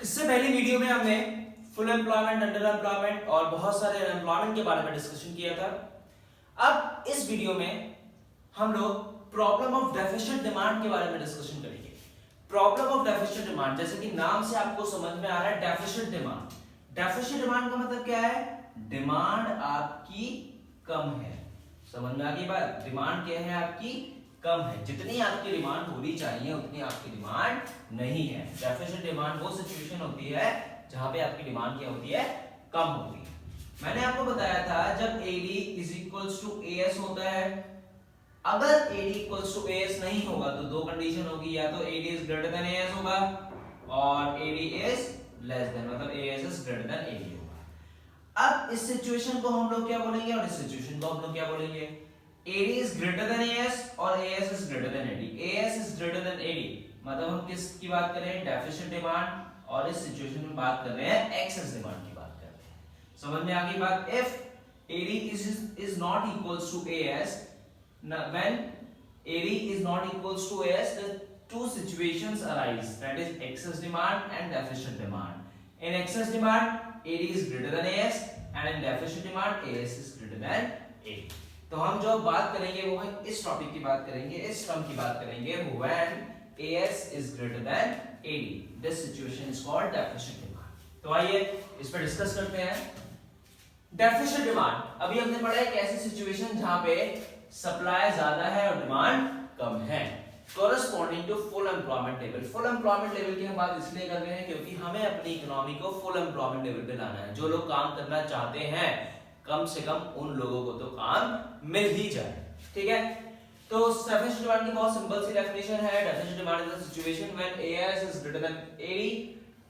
इससे पहली वीडियो में हमने फुल एम्प्लॉयमेंट, अंडर एम्प्लॉयमेंट और बहुत सारे अनएम्प्लॉयमेंट के बारे में डिस्कशन किया था। अब इस वीडियो में हम लोग प्रॉब्लम ऑफ डेफिशिएंट डिमांड के बारे में डिस्कशन करेंगे। प्रॉब्लम ऑफ डेफिशिएंट डिमांड, जैसे कि नाम से आपको समझ में आ रहा है डेफिशिएंट डिमांड। डेफिशिएंट डिमांड का मतलब क्या है? डिमांड आपकी कम है। समझ में आ गई बात? डिमांड क्या है आपकी? कम है। जितनी आपकी डिमांड होनी चाहिए उतनी आपकी डिमांड नहीं है। डेफिशिएंट डिमांड वो सिचुएशन होती है जहां पे आपकी डिमांड क्या होती है? कम होती है। मैंने आपको बताया था जब AD is equals to AS होता है, अगर AD equals to AS नहीं होगा तो दो कंडीशन होगी, या तो AD is greater than AS होगा और AD is less than, मतलब AS is greater than AD होगा। अब इस सिचुएशन को हम लोग क्या बोलेंगे और इस सिचुएशन को हम लोग क्या बोलेंगे? AD is greater than AS और AS is greater than AD। AS is greater than AD मतलब हम किसकी बात कर रहे हैं? Deficient demand. और इस सिचुएशन में बात कर रहे हैं एक्सेस डिमांड की बात कर रहे हैं। समझ में आ गई बात? If AD is not equals to AS, when AD is not equals to AS, the two situations arise, that is excess demand and deficient demand. In excess demand, AD is greater than AS, and in deficient demand, AS is greater than AD. तो हम जो बात करेंगे वो है इस topic की बात करेंगे, इस टर्म की बात करेंगे, when AS is greater than AD. This situation is called deficient demand. तो आइए इस पर डिस्कस करते हैं। डेफिशिएंट डिमांड, अभी हमने पढ़ा है एक ऐसी सिचुएशन जहां पे सप्लाई ज्यादा है और डिमांड कम है। Corresponding to full employment level. Full employment level की हम बात इसलिए कर रहे हैं क्योंकि हमें अपनी इकोनॉमी को full employment level पे लाना है। जो लोग काम करना चाहते हैं कम से कम उन लोगों को तो काम मिल ही जाए, ठीक है? तो डेफिशिएंट डिमांड की बहुत सिंपल सी डेफिनेशन है। Deficient demand is the situation when AS is greater than AD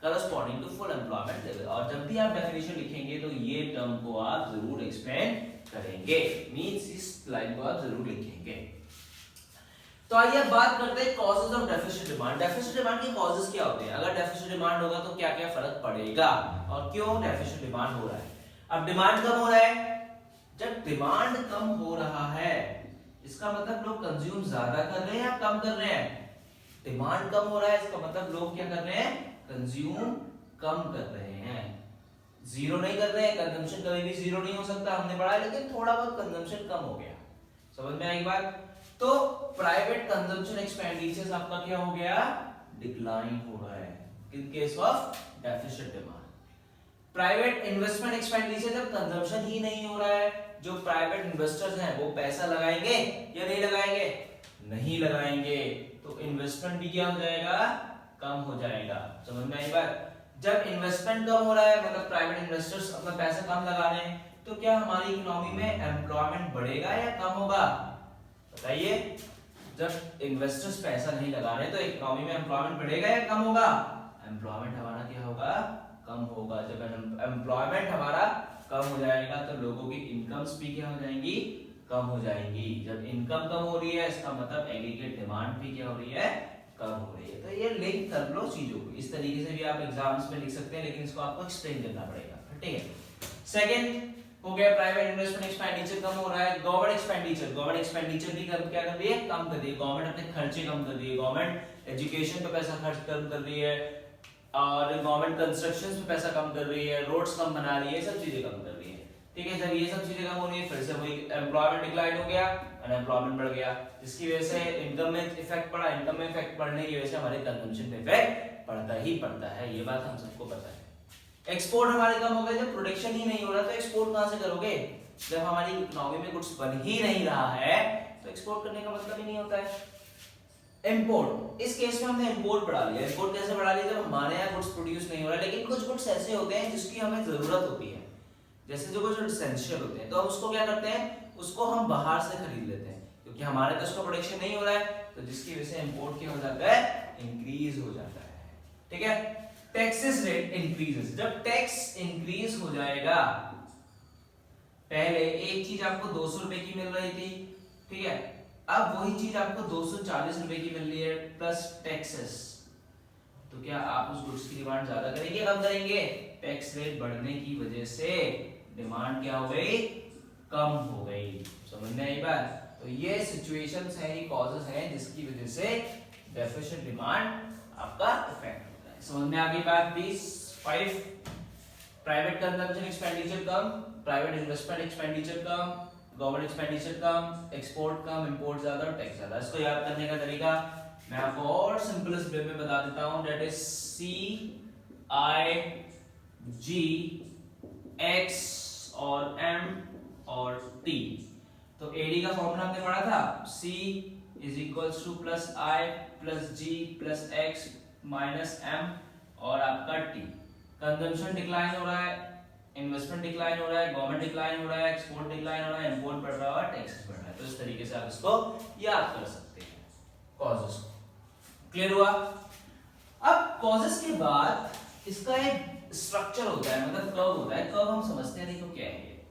corresponding to full employment level। और जब भी आप डेफिनेशन लिखेंगे तो ये टर्म को आप जरूर एक्सप्लेन करेंगे, मींस इस लाइन को आप जरूर लिखेंगे। तो आइए अब बात करते हैं causes of deficient demand. Deficient demand के कॉजेस क्या होते हैं? अगर डेफिशिएंट डिमांड होगा तो क्या-क्या फर्क पड़ेगा और क्यों डेफिशिएंट डिमांड हो रहा है? अब डिमांड कम हो रहा है, जब डिमांड कम हो रहा है इसका मतलब लोग कंज्यूम ज्यादा कर रहे हैं या कम कर रहे हैं? डिमांड कम हो रहा है इसका मतलब लोग क्या कर रहे हैं? कंज्यूम कम कर रहे हैं, जीरो नहीं कर रहे हैं। कंजम्पशन कभी भी जीरो नहीं हो सकता, हमने पढ़ा है, लेकिन थोड़ा बहुत कंजम्पशन कम हो गया। समझ में आई बात? तो प्राइवेट कंजम्पशन एक्सपेंडिचर्स आपका क्या हो गया? डिक्लाइन हो रहा है in case of deficient demand. Private investment expenditure जब कंजम्पशन ही नहीं हो रहा है, जो प्राइवेट इन्वेस्टर्स हैं वो पैसा लगाएंगे या नहीं लगाएंगे? नहीं लगाएंगे, तो इन्वेस्टमेंट भी क्या हो जाएगा? कम हो जाएगा। समझ में आई बात? जब इन्वेस्टमेंट कम हो रहा है मतलब प्राइवेट इन्वेस्टर्स अपना पैसा कम लगा रहे हैं, तो क्या हमारी इकोनॉमी में एम्प्लॉयमेंट बढ़ेगा या कम होगा? बताइए। जब इन्वेस्टर्स पैसा नहीं लगा रहे तो इकोनॉमी में एम्प्लॉयमेंट बढ़ेगा या कम होगा? एम्प्लॉयमेंट हमारा क्या होगा? कम होगा। जब एम्प्लॉयमेंट हमारा कम हो जाएगा तो लोगों की इनकम्स भी क्या हो जाएंगी? कम हो जाएंगी। जब इनकम कम हो रही है इसका मतलब एग्रीगेट डिमांड भी क्या हो रही है? कम हो रही है। तो ये लिंक कर लो चीजों को। इस तरीके से भी आप एग्जाम्स में लिख सकते हैं, लेकिन इसको आपको एक्सप्लेन करना पड़ेगा, ठीक है? सेकंड हो गया प्राइवेट इन्वेस्टमेंट एक्सपेंडिचर कम हो रहा है। गवर्नमेंट एक्सपेंडिचर भी क्या कर रही है? कम कर रही है। गवर्नमेंट अपने खर्चे कम कर रही है। गवर्नमेंट एजुकेशन पे पैसा खर्च कम कर रही है और गवर्नमेंट कंस्ट्रक्शंस पे पैसा कम कर रही है, रोड्स कम बना रही है, सब चीजें कम कर रही है, ठीक है? जब ये सब चीजें कम हो रही है फिर से वही एम्प्लॉयमेंट डिक्लाइन हो गया, अनएम्प्लॉयमेंट बढ़ गया, जिसकी वजह से इनकम में इफेक्ट पड़ा। इनकम में इफेक्ट पड़ने की वजह से हमारे कंजम्पशन पे इफेक्ट पड़ता ही पड़ता है, ये बात हम सबको पता है। एक्सपोर्ट हमारे कम हो गए, जब प्रोडक्शन ही नहीं हो रहा तो एक्सपोर्ट कहां से करोगे? जब हमारी इकोनॉमी में कुछ बन ही नहीं रहा है तो एक्सपोर्ट करने का मतलब ही नहीं होता है। इंपोर्ट, इस केस में हमने इंपोर्ट बढ़ा लिया। इंपोर्ट कैसे बढ़ा लिया? जब हमारे यहाँ गुड्स प्रोड्यूस नहीं हो रहा है, लेकिन कुछ गुड्स ऐसे होते हैं जिसकी हमें जरूरत होती है, जैसे जो कुछ एसेंशियल होते हैं, तो हम उसको क्या करते हैं? उसको हम बाहर से खरीद लेते हैं, क्योंकि हमारे पास उसका प्रोडक्शन नहीं हो रहा है, तो जिसकी वजह से इंपोर्ट क्या हो जाता है? इंक्रीज हो जाता है, ठीक है? टैक्सेस रेट इंक्रीजेस, जब टैक्स इंक्रीज हो जाएगा, पहले एक चीज आपको 200 रुपए की मिल रही थी, ठीक है? अब वही चीज आपको 240 रुपए की मिल रही है प्लस टैक्सेस, तो क्या आप उस गुड्स की डिमांड ज्यादा करेंगे कम करेंगे? टैक्स रेट बढ़ने की वजह से डिमांड क्या हो गई? कम हो गई। समझ में आई बात? तो ये सिचुएशंस हैं, ये कॉजेस हैं जिसकी वजह से डेफिशिएंट डिमांड आपका इफेक्ट होता है। समझ में आ गई बात 5 प्राइवेट कंजम्पशन एक्सपेंडिचर कम, प्राइवेट इन्वेस्टमेंट एक्सपेंडिचर कम, गवर्नमेंट एक्सपेंडिचर कम, एक्सपोर्ट कम, इंपोर्ट ज्यादा, टैक्स ज्यादा। इसको याद करने का तरीका मैं आपको और सिंपलेस्ट वे में बता देता हूं, दैट इज CIGX और M और T। तो AD का फॉर्मूला हमने पढ़ा था, C is equals two plus I plus G plus X minus M और आपका T। कंजम्पशन डिक्लाइन हो रहा है, इन्वेस्टमेंट डिक्लाइन हो रहा है, गवर्नमेंट डिक्लाइन हो रहा है, एक्सपोर्ट डिक्लाइन हो रहा है, इंपोर्ट बढ़ रहा है, टैक्सेस बढ़ रहा है। तो इस तरीके से आप इसको याद कर सकते हैं कॉजेस को। क्लियर हुआ? अब कॉजेस के बाद इसका एक स्ट्रक्चर होता है, मतलब कर्व होता है। कर्व हम समझते हैं, देखो क्या है ये।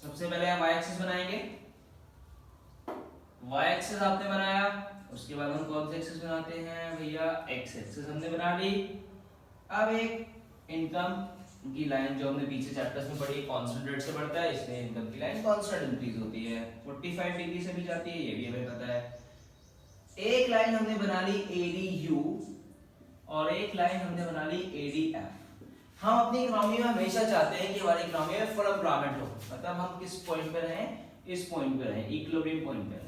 सबसे पहले हम y एक्सिस बनाएंगे, y एक्सिस आपने बनाया, उसके बाद हम कौन सी एक्सिस बनाते हैं भैया, x एक्सिस हमने बना ली। अब एक इनकम की लाइन जो हमने पीछे चैप्टर्स में पढ़ी, कांस्टेंट रेट से बढ़ता है, इसलिए इनकम की लाइन कांस्टेंट इंक्रीज होती है, 45 डिग्री से भी जाती है, ये भी हमें पता है। एक लाइन हमने बना ली ADU और एक लाइन हमने बना ली ADF। हम अपनी इकोनॉमी में हमेशा चाहते हैं कि हमारी इकोनॉमी में फुल एम्प्लॉयमेंट हो, मतलब हम किस पॉइंट पे रहें, इस पॉइंट पे रहें, इक्विलिब्रियम पॉइंट पे रहें।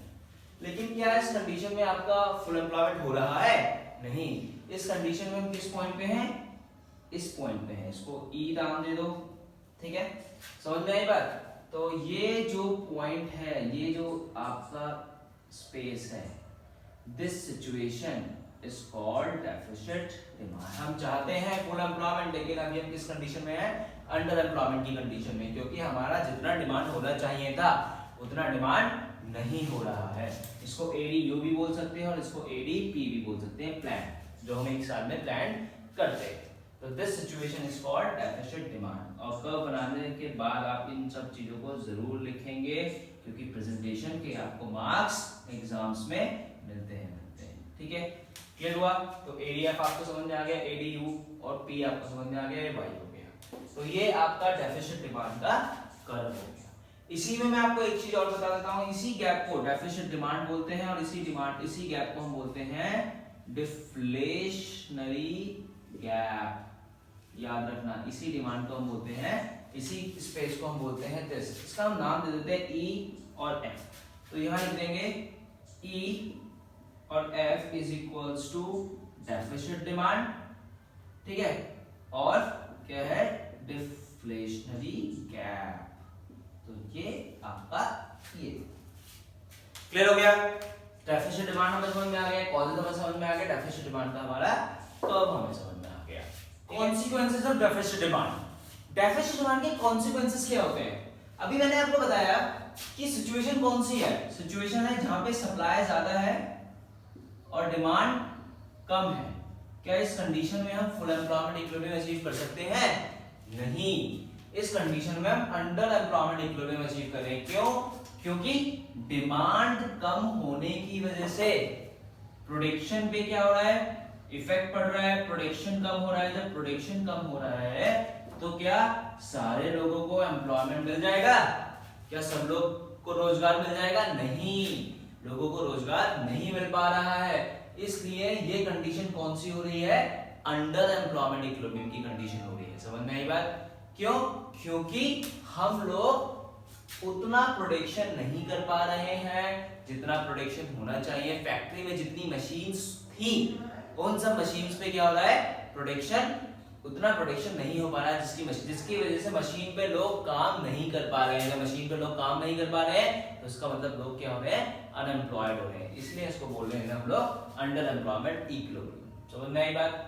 लेकिन क्या इस कंडीशन में आपका फुल एम्प्लॉयमेंट हो रहा है? नहीं। इस कंडीशन में हम किस पॉइंट पे हैं, इस पॉइंट पे है। इसको E नाम दे दो, ठीक है, समझ में आई बात? तो ये जो पॉइंट है, ये जो आपका स्पेस है, this situation is called deficit demand. हम चाहते हैं फुल एम्प्लॉयमेंट, लेकिन अभी हम किस कंडीशन में हैं, अंडर एम्प्लॉयमेंट की कंडीशन में, क्योंकि हमारा जितना डिमांड होना चाहिए था उतना डिमांड नहीं हो रहा है। इसको ADU भी बोल सकते हैं और इसको ADP भी बोल सकते हैं, प्लान जो हम एक साल में प्लान करते हैं। तो this situation is called deficit demand. और कर्व बनाने के बाद आप इन सब चीजों को जरूर लिखेंगे, क्योंकि प्रेजेंटेशन के आपको मार्क्स एग्जाम्स में मिलते हैं। ठीक है, क्लियर हुआ? तो ADF आपको समझ में आ गया, ADU और P आपको समझ में आ गया, ये Y हो गया। तो ये आपका डेफिसिट डिमांड का कर्व हो गया। इसी में मैं आपको एक चीज और बता देता हूं, इसी गैप को डेफिसिट डिमांड बोलते हैं और इसी गैप को हम बोलते हैं डिफ्लेशनरी गैप। याद रखना, इसी डिमांड को हम बोलते हैं, इसी स्पेस को हम बोलते हैं दिस। इसका हम नाम दे देते हैं E और F। तो यहां लिख देंगे E और F is equals to deficit demand, ठीक है, और क्या है, डिफ्लेशनरी गैप। तो ये आपका ये क्लियर हो गया। डेफिसिट डिमांड हमें समझ में आ गया, कॉजेस हमें समझ में आ गया, डेफिसिट डिमांड का हमारा कर्व हमें समझ में आ गया। Consequences of deficit demand. Deficit demand के कॉन्सिक्वेंसेस क्या होते हैं? अभी मैंने आपको बताया कि सिचुएशन कौन सी है, सिचुएशन है जहां पे सप्लाई ज्यादा है और डिमांड कम है। क्या इस कंडीशन में हम फुल एम्प्लॉयमेंट इक्विलिब्रियम अचीव कर सकते हैं? नहीं। इस कंडीशन में हम अंडर एम्प्लॉयमेंट इक्विलिब्रियम अचीव करें। क्यों? क्योंकि डिमांड कम होने की वजह से प्रोडक्शन पे क्या हो रहा है, इफेक्ट पड़ रहा है, प्रोडक्शन कम हो रहा है। जब प्रोडक्शन कम हो रहा है तो क्या सारे लोगों को एम्प्लॉयमेंट मिल जाएगा? क्या सब लोग को रोजगार मिल जाएगा? नहीं, लोगों को रोजगार नहीं मिल पा रहा है। इसलिए ये कंडीशन कौन सी हो रही है, अंडर एम्प्लॉयमेंट इक्विलिब्रियम की कंडीशन हो रही है। समझ में आई बात? क्यों? क्योंकि हम लोग उतना प्रोडक्शन नहीं कर पा रहे हैं जितना प्रोडक्शन होना चाहिए। फैक्ट्री में जितनी मशीन्स थी, उन सब मशीन्स पे क्या हो रहा है, प्रोडक्शन, उतना प्रोडक्शन नहीं हो पा रहा है, जिसकी वजह से मशीन पे लोग काम नहीं कर पा रहे हैं। जब मशीन पे लोग काम नहीं कर पा रहे हैं तो इसका मतलब लोग क्या हो रहे हैं, अनएम्प्लॉयड हो रहे हैं। इसलिए इसको बोल रहे हैं हम लोग अंडर एम्प्लॉयमेंट इक्विलिब्रियम। समझ में आई बात?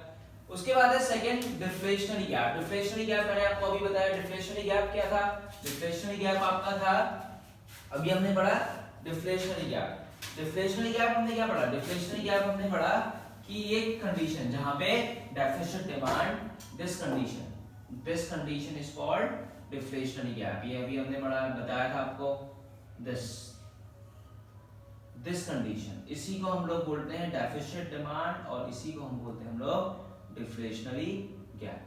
उसके बाद है second, deflationary gap. Deflationary gap मैंने आपको अभी बताया। डिफ्लेशनरी गैप क्या था? डिफ्लेशनरी गैप आपका था, अभी हमने पढ़ा डिफ्लेशनरी गैप। डिफ्लेशनरी गैप हमने क्या पढ़ा? डिफ्लेशनरी गैप हमने पढ़ा कि एक कंडीशन जहां पे deficit demand, this condition is called deflationary gap. ये अभी हमने बताया था आपको, दिस कंडीशन, इसी को हम लोग बोलते हैं डेफिसिट डिमांड और इसी को हम बोलते हैं हम लोग डिफ्लेशनरी गैप।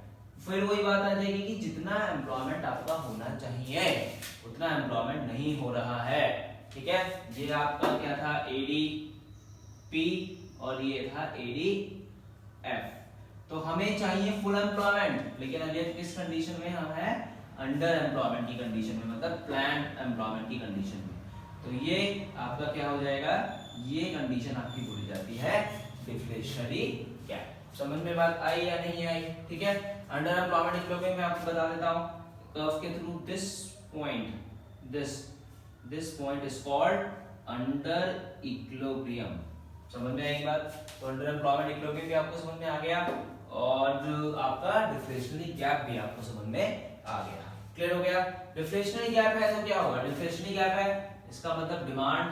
फिर वही बात आ जाएगी कि जितना एम्प्लॉयमेंट आपका होना चाहिए उतना एम्प्लॉयमेंट नहीं हो रहा है। ठीक है, ये आपका क्या था, ADP और ये था ADF। तो हमें चाहिए फुल एम्प्लॉयमेंट, लेकिन अभी किस कंडीशन में हम हैं, अंडर एम्प्लॉयमेंट की कंडीशन में, मतलब प्लान्ड एम्प्लॉयमेंट की कंडीशन में। तो ये आपका क्या हो जाएगा, ये कंडीशन आपकी बोली जाती है डिफ्लेशनरी गैप। समझ में बात आई या नहीं आई? ठीक है, अंडर एम्प्लॉयमेंट इक्विलिब्रियम मैं आपको बता देता हूं, कर्व के through this point, this point is called under equilibrium. समझ में आई बात? तो अंडर एम्प्लॉयमेंट इक्विलिब्रियम भी आपको समझ में आ गया और आपका डिफ्लेशनरी गैप भी आपको समझ में आ गया। क्लियर हो गया? डिफ्लेशनरी गैप है तो क्या होगा, डिफ्लेशनरी गैप है इसका मतलब डिमांड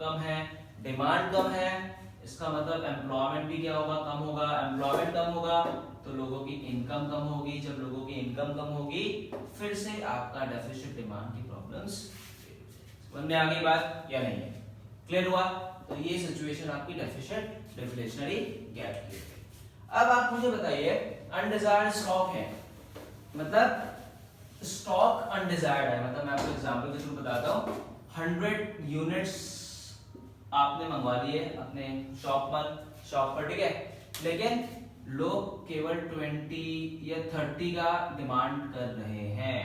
कम है, डिमांड कम है इसका मतलब एम्प्लॉयमेंट भी क्या होगा, कम होगा, एम्प्लॉयमेंट कम होगा तो लोगों की इनकम कम होगी, जब लोगों की इनकम कम होगी फिर से आपका डेफिसिट डिमांड की प्रॉब्लम्स। समझ में आ गई बात या नहीं? क्लियर हुआ? तो ये सिचुएशन आपकी डेफिसिट डिफ्लेशनरी गैप की। अब आप मुझे बताइए अनडिजायर्ड स्टॉक है, मतलब स्टॉक अनडिजायर्ड है, मतलब मैं आपको एग्जांपल के थ्रू बताता हूं, 100 यूनिट्स आपने मंगवा लिए अपने शॉप पर, ठीक है, लेकिन लोग केवल 20 या 30 का डिमांड कर रहे हैं,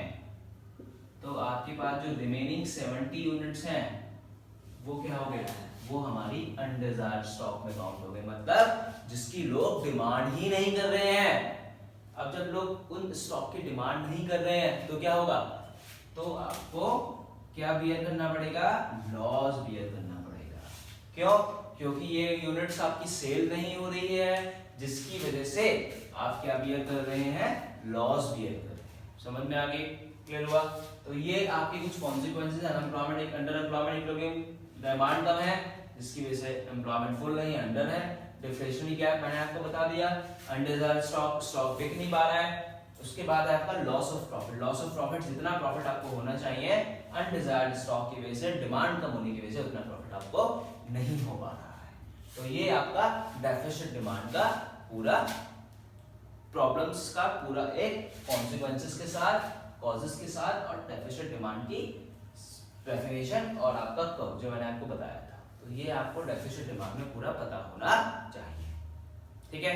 तो आपके पास जो रिमेनिंग 70 यूनिट्स हैं वो क्या हो गए, वो हमारी अनडिजायर्ड स्टॉक में काउंट हो गए, मतलब जिसकी लोग डिमांड ही नहीं कर रहे हैं। अब जब लोग उन स्टॉक की डिमांड नहीं कर रहे हैं तो क्या होगा, तो आपको क्या बियर करना पड़ेगा, लॉस बियर करना पड़ेगा। क्यों? क्योंकि ये यूनिट्स आपकी सेल नहीं हो रही है, जिसकी वजह से आप क्या बियर कर रहे हैं, लॉस बियर कर रहे हैं। समझ में आ गई? क्लियर हुआ? तो ये आपके कुछ कॉन्सिक्वेंसेस है unemployment, under employment equilibrium, demand कम है जिसकी वजह से एम्प्लॉयमेंट फुल नहीं, अंडर है, डिफ्लेशनरी गैप मैंने आपको बता दिया, अनडिजायर्ड स्टॉक बिक नहीं पा रहा है, उसके बाद है आपका loss of profit. Loss of profit, जितना प्रॉफिट आपको होना चाहिए अनडिजायर्ड स्टॉक की वजह से, डिमांड कम होने की वजह से उतना प्रॉफिट आपको नहीं हो पा रहा है। तो ये आपका डेफिसिट डिमांड का पूरा प्रॉब्लम्स का पूरा एक कॉन्सिक्वेंसेस के साथ, कॉजेस के साथ और डेफिसिट डिमांड की डेफिनेशन और आपका कर्व जो मैंने आपको बताया था। तो ये आपको डेफिसिट डिमांड में पूरा पता होना चाहिए। ठीक है?